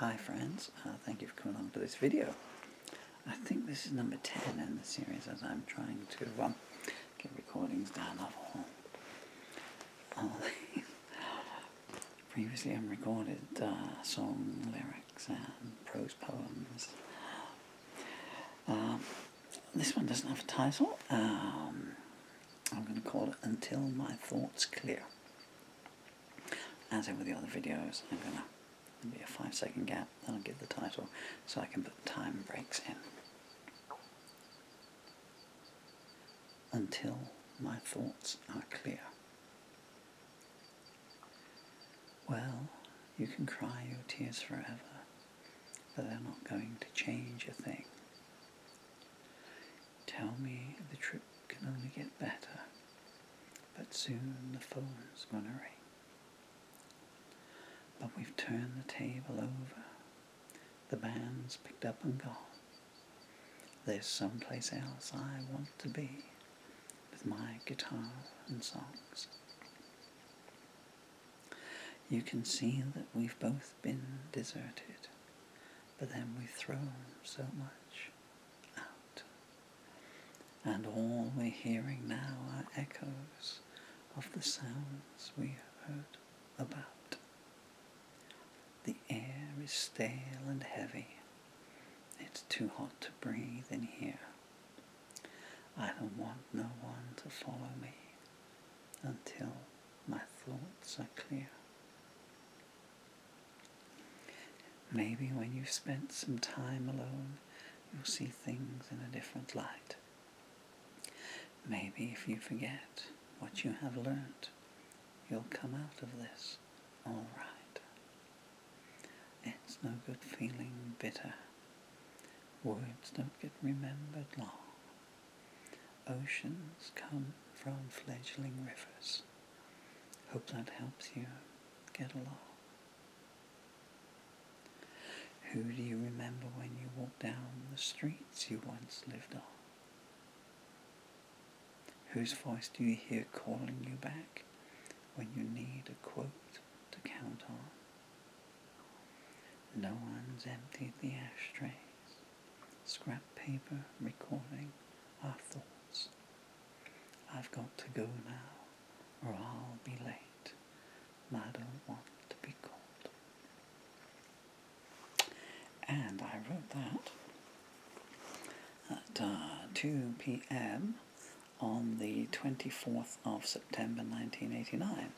Hi friends, thank you for coming along to this video. I think this is number 10 in the series as I'm trying to get recordings down of all these. Previously I've recorded song lyrics and prose poems. This one doesn't have a title. I'm going to call it Until My Thoughts Clear. As in with the other videos, I'm going to be a 5-second gap, then I'll give the title so I can put time breaks in. Until my thoughts are clear. Well, you can cry your tears forever, but they're not going to change a thing. Tell me the trip can only get better, but soon the phone's gonna ring. But we've turned the table over. The band's picked up and gone. There's someplace else I want to be, with my guitar and songs. You can see that we've both been deserted, but then we've thrown so much out. And all we're hearing now are echoes of the sounds we heard about. The air is stale and heavy. It's too hot to breathe in here. I don't want no one to follow me until my thoughts are clear. Maybe when you've spent some time alone, you'll see things in a different light. Maybe if you forget what you have learnt, you'll come out of this all right. It's no good feeling bitter. Words don't get remembered long. Oceans come from fledgling rivers. Hope that helps you get along. Who do you remember when you walk down the streets you once lived on? Whose voice do you hear calling you back when you need a quote to count on? No one's emptied the ashtrays, scrap paper recording our thoughts. I've got to go now, or I'll be late. I don't want to be called. And I wrote that at 2 p.m. on the 24th of September 1989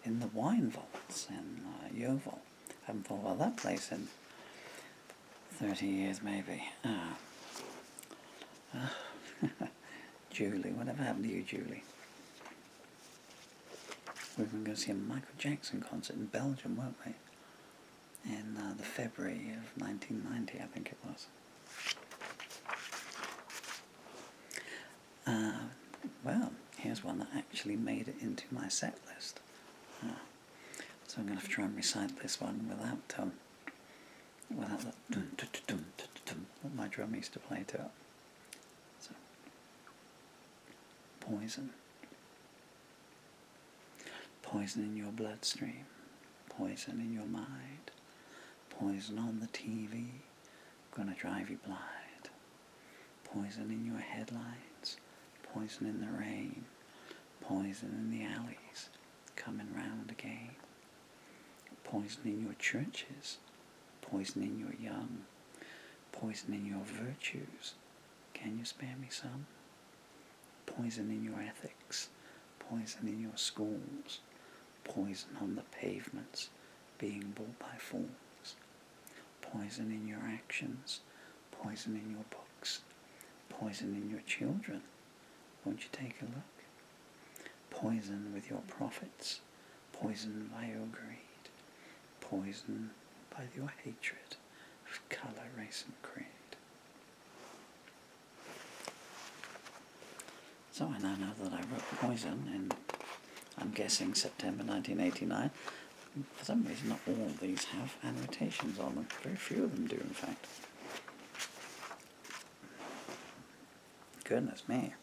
in the Wine Vaults in Yeovil. Haven't thought about that place in 30 years maybe. Julie, whatever happened to you, Julie? We were going to see a Michael Jackson concert in Belgium, weren't we? In the February of 1990, I think it was. Well, here's one that actually made it into my set list. So I'm going to have to try and recite this one without that that my drum used to play to it. So, poison. Poison in your bloodstream. Poison in your mind. Poison on the TV. Gonna drive you blind. Poison in your headlights. Poison in the rain. Poison in the alleys. Coming round again. Poison in your churches, poison in your young, poison in your virtues. Can you spare me some? Poison in your ethics, poison in your schools, poison on the pavements, being bought by fools. Poison in your actions, poison in your books, poison in your children. Won't you take a look? Poison with your profits, poison by your greed. Poison by your hatred of colour, race and creed. So I now know that I wrote Poison in, I'm guessing, September 1989. For some reason not all of these have annotations on them. Very few of them do, in fact. Goodness me.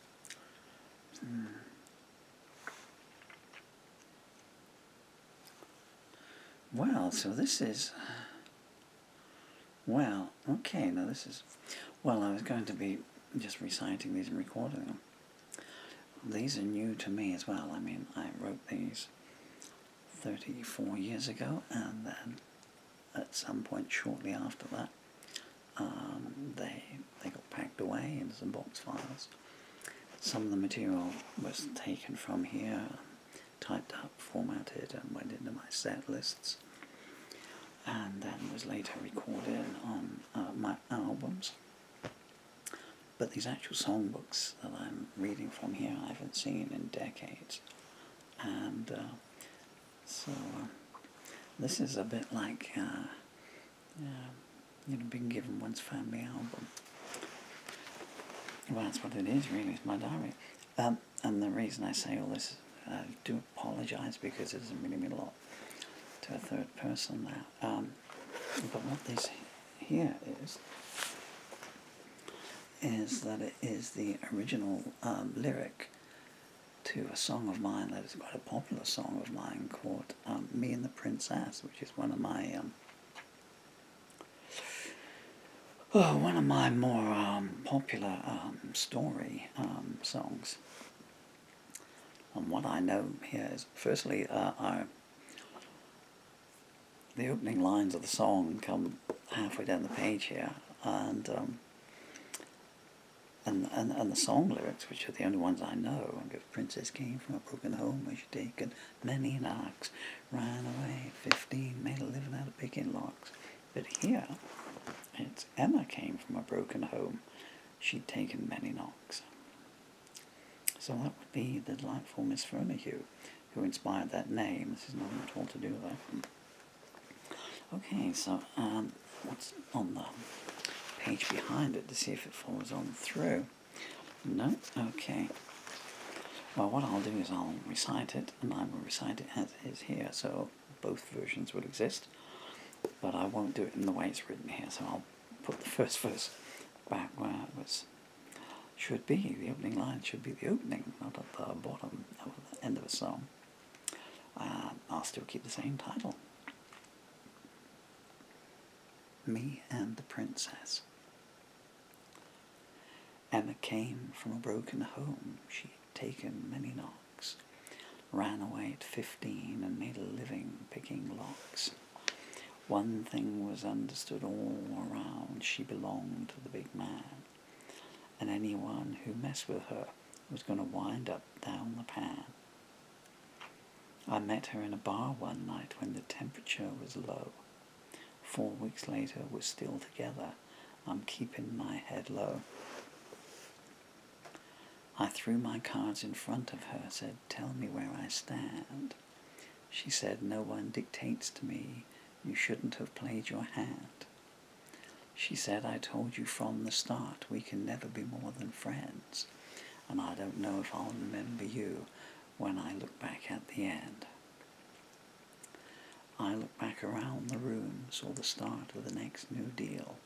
Well, so this is Well, okay, now this is... Well, I was going to be just reciting these and recording them. These are new to me as well. I mean, I wrote these 34 years ago, and then at some point shortly after that, they got packed away into some box files. Some of the material was taken from here, typed up, formatted, and went into my set lists, and then was later recorded on my albums. But these actual songbooks that I'm reading from here I haven't seen in decades, and so this is a bit like being given one's family album. Well, that's what it is, really. It's my diary. And the reason I say all this, I do apologise because it doesn't really mean a lot to a third person now. But what this here is that it is the original lyric to a song of mine that is quite a popular song of mine called Me and the Princess, which is one of my more popular story songs. And what I know here is, firstly, the opening lines of the song come halfway down the page here, and the song lyrics, which are the only ones I know. The princess came from a broken home where she'd taken many knocks, ran away at 15, made a living out of picking locks. But here, it's Emma came from a broken home, she'd taken many knocks. So that would be the delightful Miss Fernahue, who inspired that name. This is nothing at all to do with that. Okay, so what's on the page behind it to see if it follows on through? No? Okay. Well, what I'll do is I'll recite it, and I will recite it as it is here, so both versions will exist, but I won't do it in the way it's written here, so I'll put the first verse back where it should be. The opening line should be the opening, not at the bottom or the end of a song. I'll still keep the same title. Me and the Princess. Emma came from a broken home, she'd taken many knocks, ran away at 15 and made a living picking locks. One thing was understood all around, she belonged to the big man, and anyone who messed with her was going to wind up down the pan. I met her in a bar one night when the temperature was low. 4 weeks later, we're still together, I'm keeping my head low. I threw my cards in front of her, said, tell me where I stand. She said, no one dictates to me, you shouldn't have played your hand. She said, I told you from the start we can never be more than friends, and I don't know if I'll remember you when I look back at the end. I looked back around the room, saw the start of the next new deal,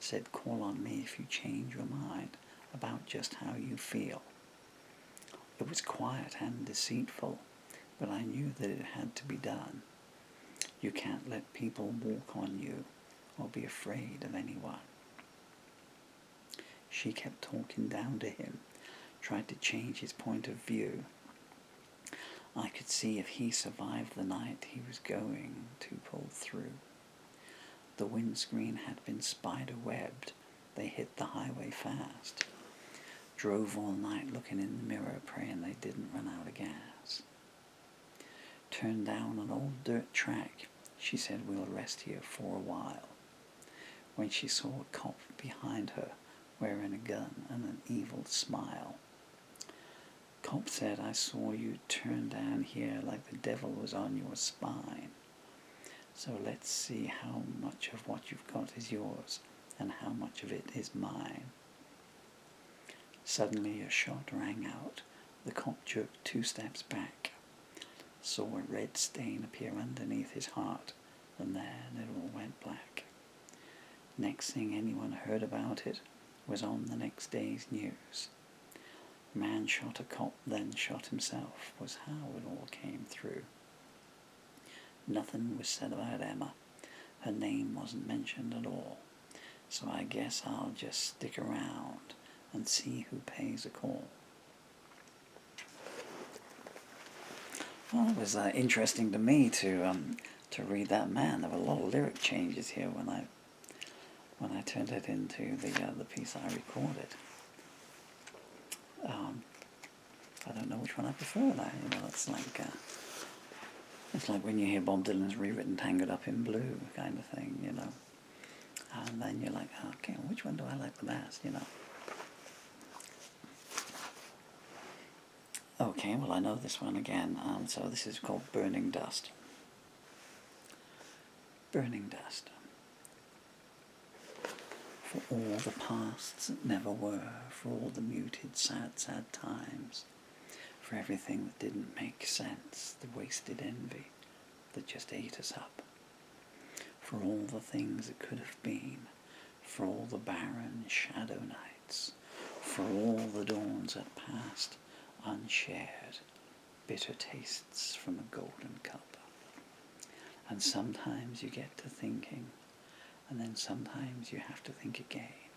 said, call on me if you change your mind about just how you feel. It was quiet and deceitful, but I knew that it had to be done. You can't let people walk on you or be afraid of anyone. She kept talking down to him, tried to change his point of view. I could see if he survived the night he was going to pull through. The windscreen had been spider-webbed, they hit the highway fast. Drove all night looking in the mirror, praying they didn't run out of gas. Turned down an old dirt track, she said we'll rest here for a while. When she saw a cop behind her, wearing a gun and an evil smile. Cop said, I saw you turn down here like the devil was on your spine. So let's see how much of what you've got is yours and how much of it is mine. Suddenly a shot rang out. The cop jerked 2 steps back, saw a red stain appear underneath his heart, and then it all went black. Next thing anyone heard about it was on the next day's news. Man shot a cop, then shot himself, was how it all came through. Nothing was said about Emma, Her name wasn't mentioned at all, so I guess I'll just stick around and see who pays a call. Well, it was interesting to me to read that man. There were a lot of lyric changes here when I turned it into the piece I recorded. I don't know which one I prefer. It's like when you hear Bob Dylan's rewritten "Tangled Up in Blue" kind of thing, and then you're like, okay, which one do I like the best, Okay, well I know this one again, so this is called Burning Dust. Burning dust. For all the pasts that never were, for all the muted, sad, sad times, for everything that didn't make sense, the wasted envy that just ate us up, for all the things that could have been, for all the barren shadow nights, for all the dawns that passed unshared, bitter tastes from a golden cup. And sometimes you get to thinking, and then sometimes you have to think again,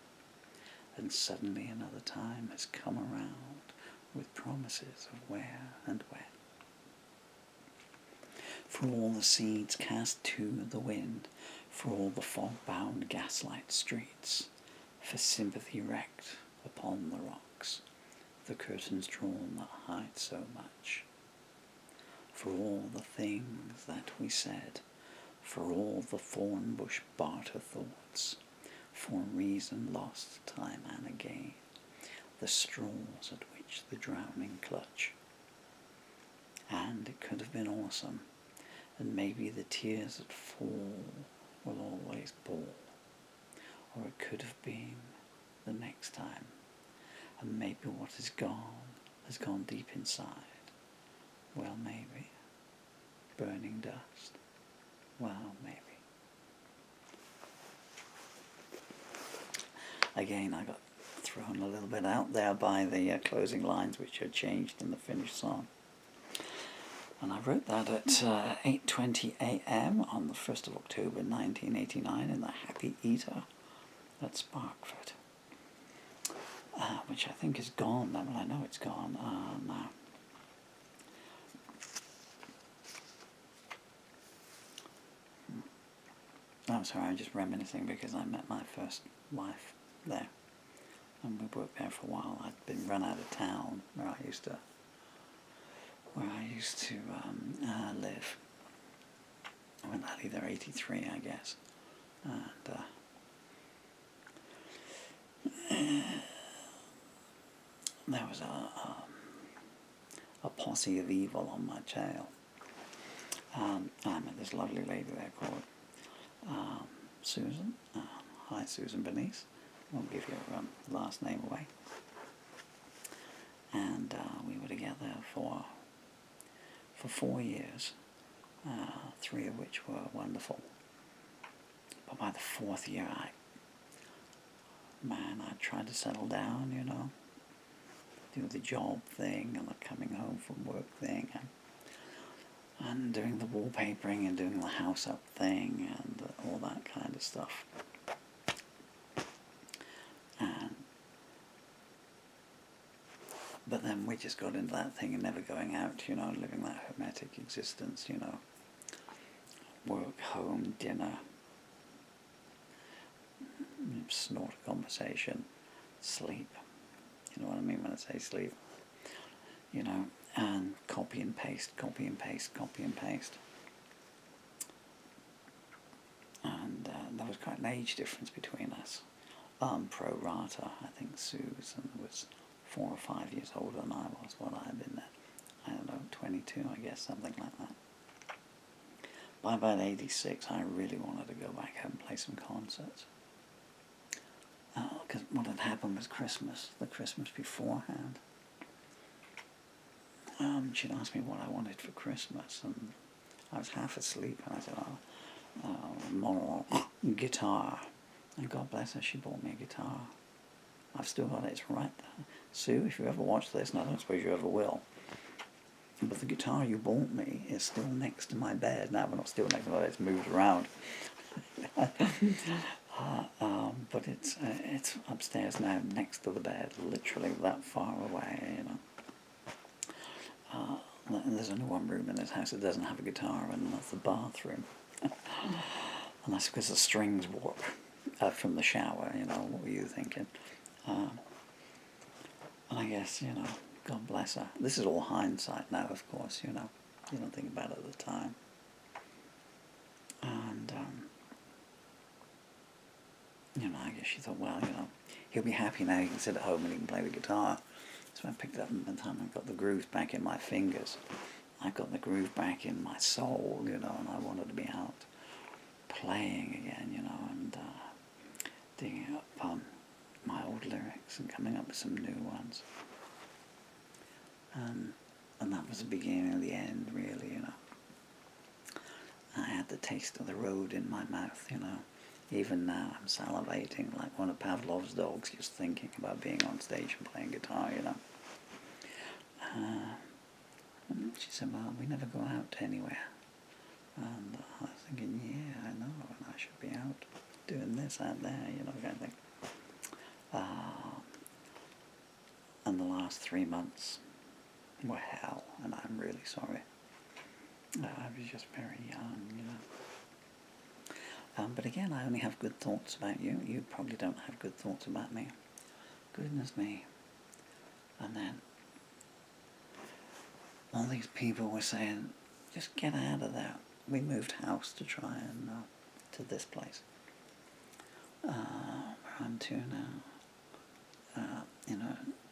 and suddenly another time has come around with promises of where and when. For all the seeds cast to the wind, for all the fog-bound gaslight streets, for sympathy wrecked upon the rocks, the curtains drawn that hide so much, for all the things that we said, for all the thorn bush barter thoughts, for reason lost time and again, the straws at which the drowning clutch. And it could have been awesome, and maybe the tears that fall will always ball, or it could have been the next time, and maybe what is gone has gone deep inside. Well, maybe. Burning dust. Well, maybe. Again, I got thrown a little bit out there by the closing lines, which had changed in the finished song. And I wrote that at 8:20 a.m. on the 1st of October 1989 in the Happy Eater at Sparkford, which I think is gone now. Well, I know it's gone now. I'm sorry, I'm just reminiscing because I met my first wife there, and we worked there for a while. I'd been run out of town where I used to live. I went out either 83, I guess, and there was a posse of evil on my tail. I met this lovely lady there called Susan. Hi, Susan Bernice. Won't give your last name away. And we were together for 4 years, 3 of which were wonderful. But by the 4th year, I tried to settle down, do the job thing and the coming home from work thing, and doing the wallpapering and doing the house up thing and all that kind of stuff. But then we just got into that thing of never going out, living that hermetic existence, work, home, dinner, snort a conversation, sleep. You know what I mean when I say sleep? And copy and paste, copy and paste, copy and paste. And there was quite an age difference between us. Pro rata, I think Susan was 4 or 5 years older than I was when I had been there. I don't know, 22, I guess, something like that. By about 86, I really wanted to go back home and play some concerts. Because what had happened was Christmas, the Christmas beforehand. She'd asked me what I wanted for Christmas, and I was half asleep, and I said, guitar. And God bless her, she bought me a guitar. I've still got it, it's right there. Sue, if you ever watch this, and I don't suppose you ever will, but the guitar you bought me is still next to my bed. Now, well, not still next to my bed, it's moved around. But it's upstairs now, next to the bed, literally that far away, And there's only one room in this house that doesn't have a guitar, and that's the bathroom. And that's because the strings warp from the shower, what were you thinking? And I guess, God bless her. This is all hindsight now, of course, you don't think about it at the time. And, I guess she thought, well, he'll be happy now, he can sit at home and he can play the guitar. So I picked it up, and by the time I got the groove back in my fingers, I got the groove back in my soul, and I wanted to be out playing again, and digging up my old lyrics and coming up with some new ones. And that was the beginning of the end, really, I had the taste of the road in my mouth, Even now I'm salivating like one of Pavlov's dogs, just thinking about being on stage and playing guitar, And she said, well, we never go out anywhere. And I was thinking, yeah, I know, and I should be out doing this out there, kind of thing. And the last 3 months were hell, and I'm really sorry. I was just very young, But again, I only have good thoughts about you. You probably don't have good thoughts about me. Goodness me. And then all these people were saying, just get out of there. We moved house to try and, to this place. Where I'm to now.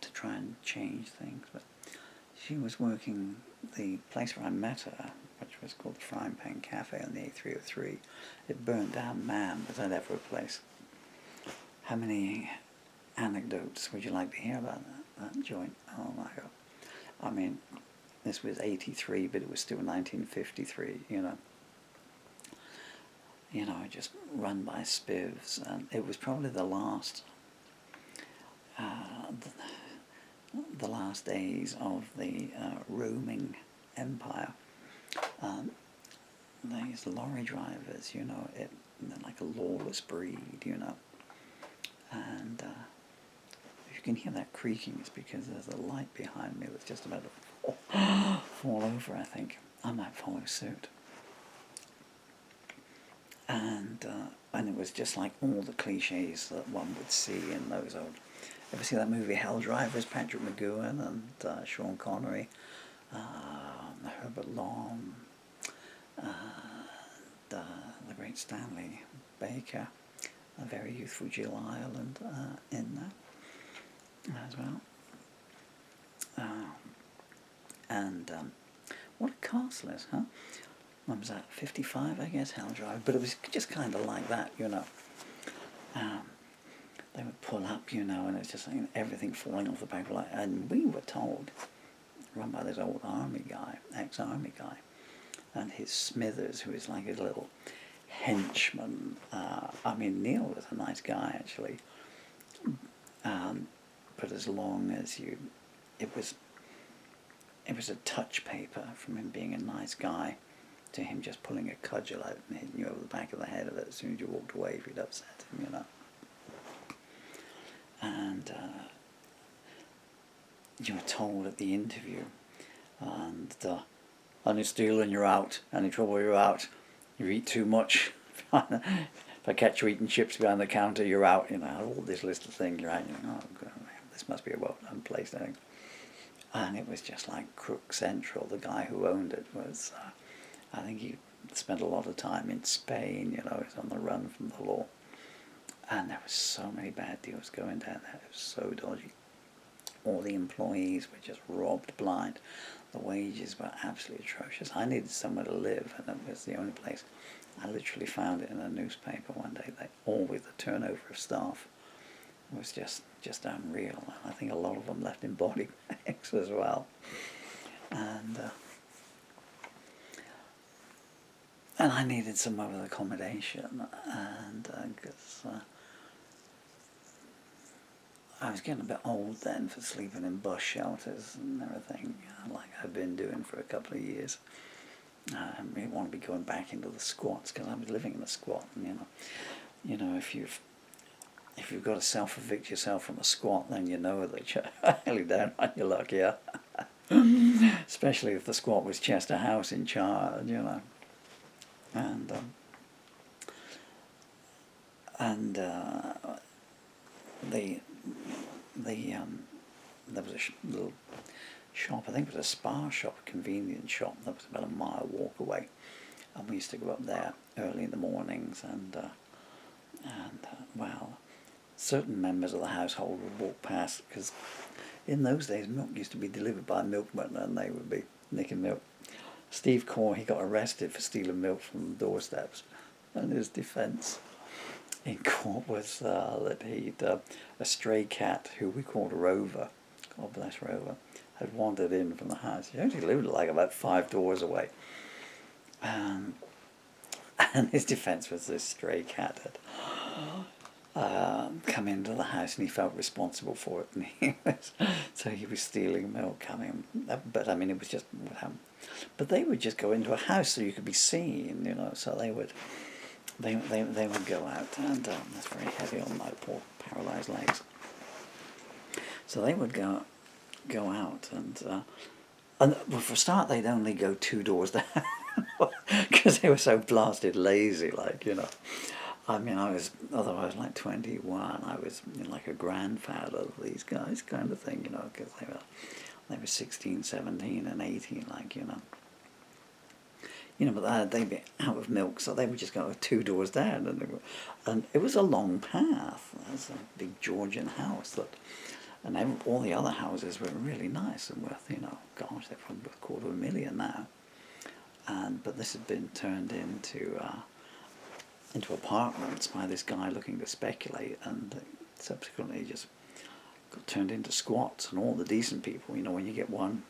To try and change things. But she was working, the place where I met her, which was called the Frying Pan Cafe on the A303. It burnt down, man, was that ever a place. How many anecdotes would you like to hear about that joint? Oh my God. I mean, this was 83, but it was still 1953, just run by spivs. And it was probably the last days of the roaming empire. These lorry drivers, they're like a lawless breed, And if you can hear that creaking, it's because there's a light behind me that's just about to fall over, I think. I might follow suit. And it was just like all the cliches that one would see in those old... Ever see that movie Hell Drivers? Patrick McGowan and Sean Connery, Herbert Lom, the great Stanley Baker, a very youthful Jill Ireland in that as well. And what a cast list, huh? When was that? 55, I guess, Hell Drive. But it was just kind of like that, They would pull up, and it's just like everything falling off the back. And we were told, run by this old army guy, ex-army guy, and his Smithers, who is like his little henchman. Neil was a nice guy, actually. But as long as it was a touch paper from him being a nice guy to him just pulling a cudgel out and hitting you over the back of the head of it as soon as you walked away if you'd upset him, And you were told at the interview, and any stealing, you're out. Any trouble, you're out. You eat too much. If I catch you eating chips behind the counter, you're out. All this list of things, you're out. You're like, oh, God, this must be a well-known place, I think. And it was just like Crook Central. The guy who owned it was, I think he spent a lot of time in Spain, he was on the run from the law. And there were so many bad deals going down there. It was so dodgy. All the employees were just robbed blind. The wages were absolutely atrocious. I needed somewhere to live, and it was the only place. I literally found it in a newspaper one day. With the turnover of staff was just unreal. And I think a lot of them left in body bags as well. And I needed somewhere with accommodation, and because I was getting a bit old then for sleeping in bus shelters and everything, like I've been doing for a couple of years. I really want to be going back into the squats because I was living in a squat, and if you've got to self-evict yourself from a squat, then you know that you're highly down on your luck, yeah. Especially if the squat was Chester House in charge, and there was a little shop, I think it was a spa shop, a convenience shop, that was about a mile walk away, and we used to go up there early in the mornings, and well, certain members of the household would walk past, because in those days milk used to be delivered by milkmen, and they would be nicking milk. Steve Core, he got arrested for stealing milk from the doorsteps, and his defence in court was that he'd a stray cat who we called Rover, God bless Rover, had wandered in from the house. He only lived like about 5 doors away, and his defence was this stray cat had come into the house, and he felt responsible for it, and he was stealing milk. But I mean, it was just what happened. But they would just go into a house so you could be seen, so they would go out, and that's very heavy on my poor paralysed legs. So they would go out, and well, for a start they'd only go 2 doors down because they were so blasted lazy, I mean, although I was like 21, I was like a grandfather of these guys, kind of thing, because they were 16, 17, and 18, but they'd be out of milk, so they would just go 2 doors down, and it was a long path. There's a big Georgian house and all the other houses were really nice and worth, gosh, they're probably worth $250,000 now, but this had been turned into apartments by this guy looking to speculate, and subsequently just got turned into squats, and all the decent people, when you get one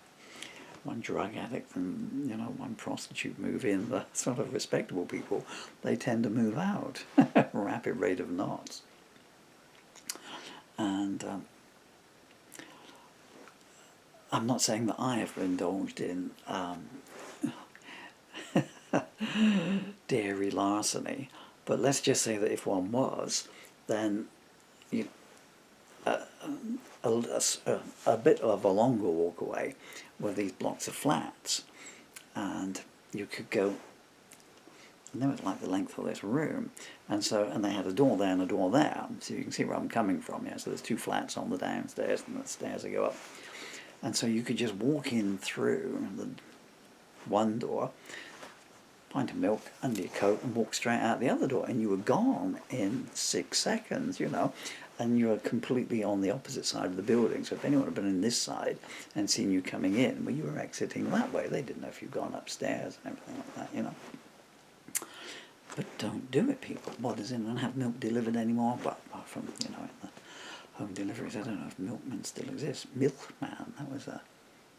drug addict and one prostitute move in, the sort of respectable people, they tend to move out at a rapid rate of knots. And I'm not saying that I have indulged in dairy larceny, but let's just say that if one was, then a bit of a longer walk away were these blocks of flats, and you could go, and they were like the length of this room, and they had a door there and a door there, so you can see where I'm coming from. So there's 2 flats on the downstairs, and the stairs that go up, and so you could just walk in through the one door, pint of milk under your coat, and walk straight out the other door, and you were gone in 6 seconds, and you were completely on the opposite side of the building. So if anyone had been in this side and seen you coming in, well, you were exiting that way. They didn't know if you'd gone upstairs and everything like that, But don't do it, people. What, does anyone have milk delivered anymore? Well, apart from, in the home deliveries, I don't know if Milkman still exists. Milkman, that was a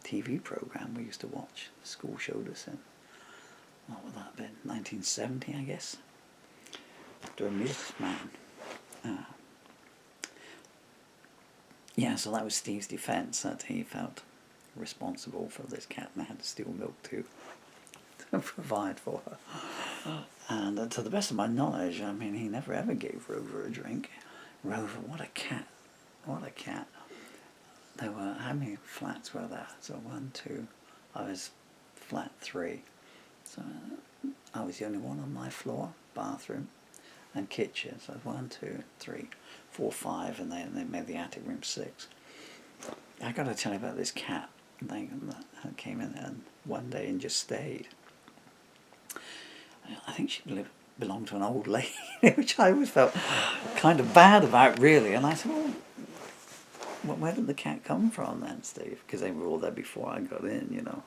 TV program we used to watch. The school showed us in, what would that have been, 1970, I guess? To a Milkman. Yeah, so that was Steve's defence, that he felt responsible for this cat and had to steal milk to provide for her. And to the best of my knowledge, I mean, he never ever gave Rover a drink. Rover, what a cat. What a cat. There were, how many flats were there? So 1, 2, I was flat 3. So I was the only one on my floor, bathroom and kitchen. So 1, 2, 3, 4, 5, and they made the attic room 6. I got to tell you about this cat thing that came in there one day and just stayed. I think she belonged to an old lady, which I always felt kind of bad about, really. And I said, well, where did the cat come from then, Steve? Because they were all there before I got in,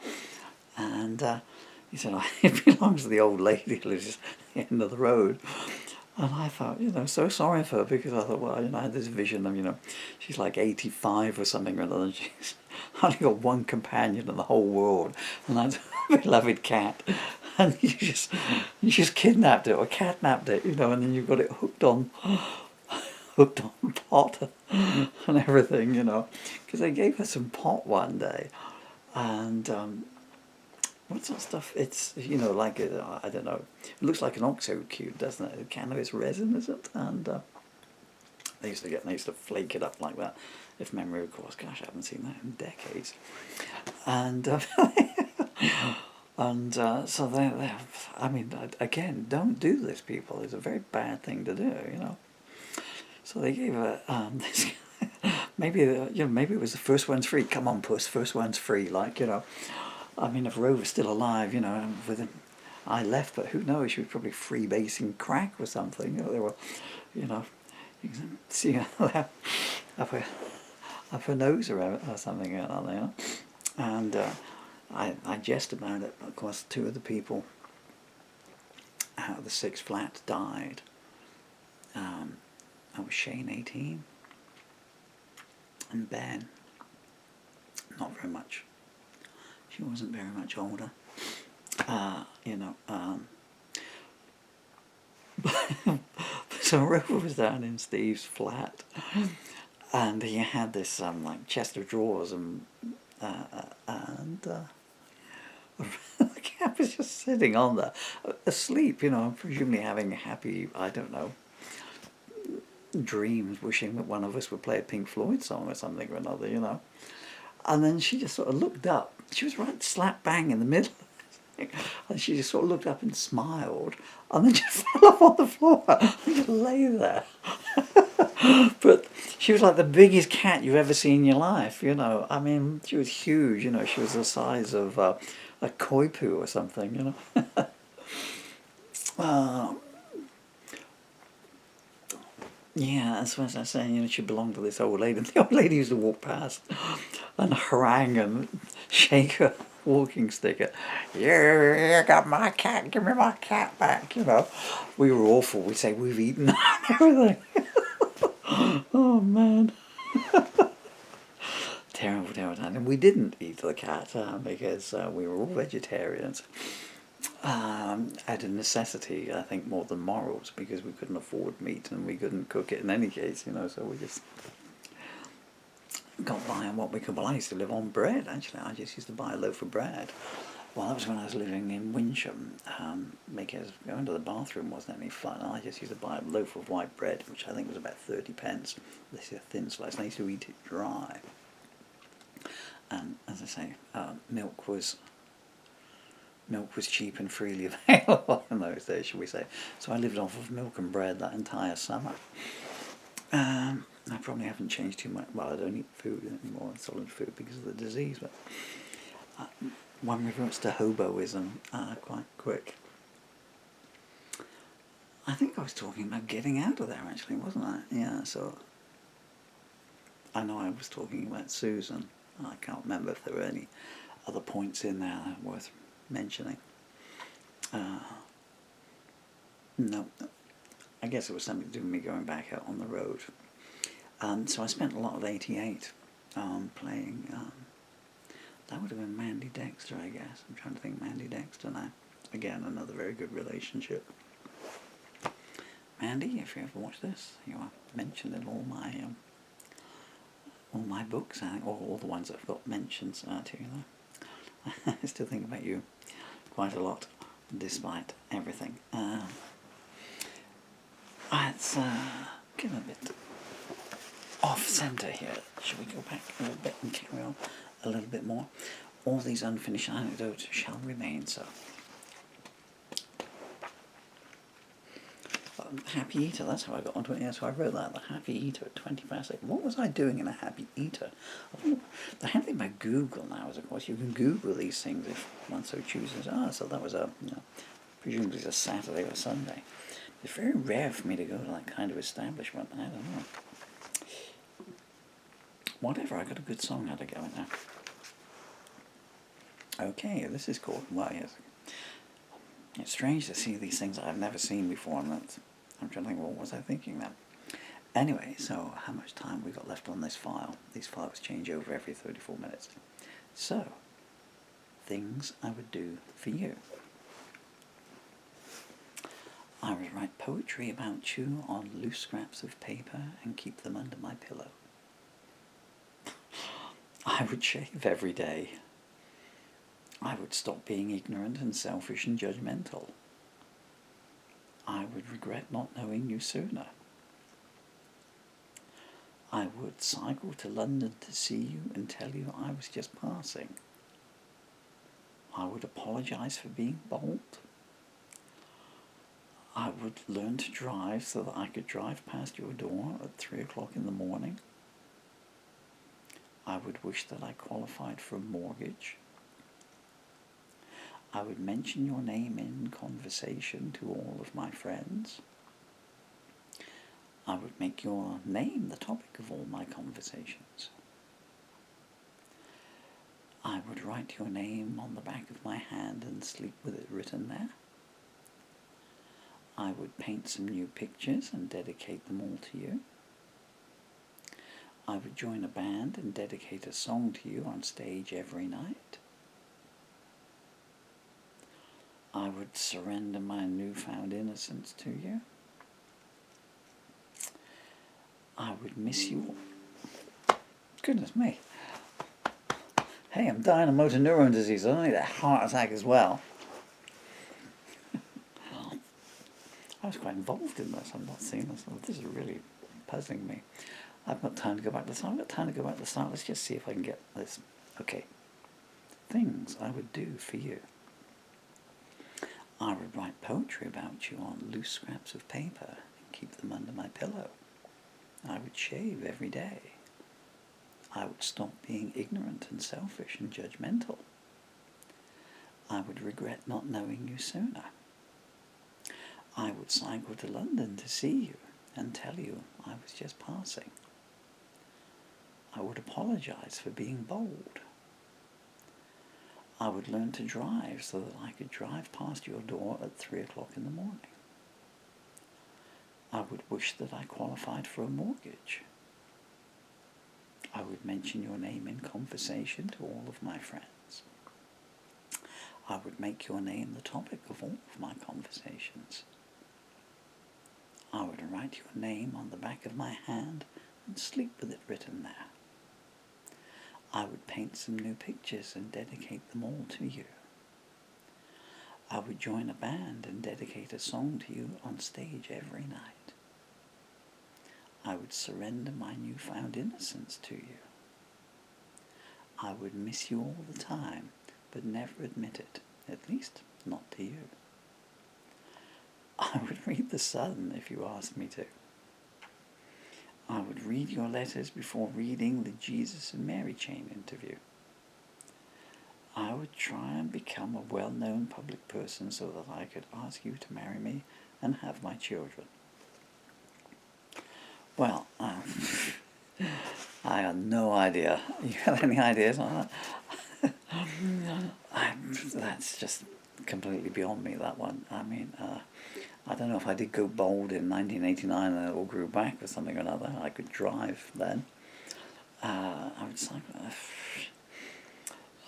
And he said, it belongs to the old lady who lives just at the end of the road. And I felt, so sorry for her, because I thought, well, I had this vision of, she's like 85 or something or other, and she's only got one companion in the whole world, and that's a beloved cat. And you just kidnapped it or catnapped it, and then you've got it hooked on pot and everything, because they gave her some pot one day, and what sort of stuff? It's, you know, like, I don't know, it looks like an oxo cube, doesn't it? Cannabis resin, is it? And they used to flake it up like that, if memory recalls. Gosh, I haven't seen that in decades. And so they, I mean, again, don't do this, people. It's a very bad thing to do, you know. So they gave a this, maybe maybe it was the first one's free. Come on, puss, first one's free. Like, you know, I mean, if Rove was still alive, you know, with him, I left, but who knows? She was probably freebasing crack or something. You know, they were, you know, you can see her up her nose or something, you know. And I jest about it. Of course, 2 of the people out of the 6 flats died. That was Shane, 18, and Ben, not very much. She wasn't very much older. You know. So Rover was down in Steve's flat, and he had this like chest of drawers, and the cat was just sitting on there, asleep, you know, presumably having happy, I don't know, dreams, wishing that one of us would play a Pink Floyd song or something or another, you know. And then she just sort of looked up. She was right slap bang in the middle of it. And she just sort of looked up and smiled, and then just fell off on the floor and just lay there. But she was like the biggest cat you've ever seen in your life, you know. I mean, she was huge, you know. She was the size of a koipu or something, you know. Yeah, that's what I was saying, you know, she belonged to this old lady. And the old lady used to walk past and harangue and shake her walking stick at, "You got my cat, give me my cat back," you know. We were awful. We'd say, "We've eaten," and everything. Oh, man. Terrible, terrible time. And we didn't eat the cat because we were all vegetarians. Out of necessity, I think, more than morals, because we couldn't afford meat and we couldn't cook it in any case, you know, so we just got by on what we could buy. I used to live on bread, actually. I just used to buy a loaf of bread. Well, that was when I was living in Winsham, because going to the bathroom wasn't any fun. I just used to buy a loaf of white bread, which I think was about 30 pence. This is a thin slice, and I used to eat it dry. And, as I say, milk was cheap and freely available in those days, shall we say. So I lived off of milk and bread that entire summer. I probably haven't changed too much. Well, I don't eat food anymore, solid food, because of the disease. But one reverts to hoboism quite quick. I think I was talking about getting out of there, actually, wasn't I? Yeah, so I know I was talking about Susan. I can't remember if there were any other points in there worth mentioning. No, I guess it was something to do with me going back out on the road. So I spent a lot of 88 playing. That would have been Mandy Dexter, I guess. I'm trying to think Mandy Dexter now. Again, another very good relationship. Mandy, if you ever watch this, you are mentioned in all my books, or all the ones that have got mentions to, you know. I still think about you quite a lot, despite everything. Let's get a bit off-centre here. Shall we go back a little bit and carry on a little bit more? All these unfinished anecdotes shall remain so. Happy Eater, that's how I got onto it. Yeah, so I wrote that, the Happy Eater at 20 past 8. What was I doing in a Happy Eater? The handy thing about Google now is, of course, you can Google these things if one so chooses. So that was presumably a Saturday or Sunday. It's very rare for me to go to that kind of establishment. I don't know. Whatever, I got a good song out of going there. Okay, this is called, well, yes. It's strange to see these things I've never seen before, and I'm trying to think, what was I thinking then? Anyway, so how much time we got left on this file? These files change over every 34 minutes. So, things I would do for you. I would write poetry about you on loose scraps of paper and keep them under my pillow. I would shave every day. I would stop being ignorant and selfish and judgmental. I would regret not knowing you sooner. I would cycle to London to see you and tell you I was just passing. I would apologise for being bold. I would learn to drive so that I could drive past your door at 3 o'clock in the morning. I would wish that I qualified for a mortgage. I would mention your name in conversation to all of my friends. I would make your name the topic of all my conversations. I would write your name on the back of my hand and sleep with it written there. I would paint some new pictures and dedicate them all to you. I would join a band and dedicate a song to you on stage every night. I would surrender my newfound innocence to you. I would miss you all. Goodness me. Hey, I'm dying of motor neuron disease. I don't need a heart attack as well. I was quite involved in this. I'm not seeing this. This is really puzzling me. I've got time to go back to the start. I've got time to go back to the start. Let's just see if I can get this. Okay. Things I would do for you. I would write poetry about you on loose scraps of paper and keep them under my pillow. I would shave every day. I would stop being ignorant and selfish and judgmental. I would regret not knowing you sooner. I would cycle to London to see you and tell you I was just passing. I would apologise for being bold. I would learn to drive so that I could drive past your door at 3 o'clock in the morning. I would wish that I qualified for a mortgage. I would mention your name in conversation to all of my friends. I would make your name the topic of all of my conversations. I would write your name on the back of my hand and sleep with it written there. I would paint some new pictures and dedicate them all to you. I would join a band and dedicate a song to you on stage every night. I would surrender my newfound innocence to you. I would miss you all the time, but never admit it, at least not to you. I would read The Sun if you asked me to. I would read your letters before reading the Jesus and Mary Chain interview. I would try and become a well-known public person so that I could ask you to marry me and have my children. Well, I have no idea. You have any ideas on that? That's just completely beyond me, that one. I mean, I don't know if I did go bold in 1989 and it all grew back or something or another. I could drive then. I would cycle.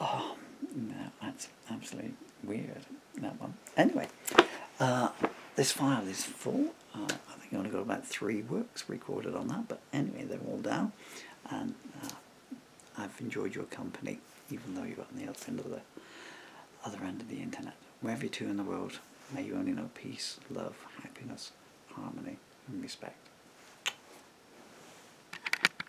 Oh, no, that's absolutely weird, that one. Anyway, this file is full. I think I only got about 3 works recorded on that, but anyway, they're all down. And I've enjoyed your company, even though you're on the other end of the internet. Wherever you're to in the world, may you only know peace, love, happiness, harmony, and respect.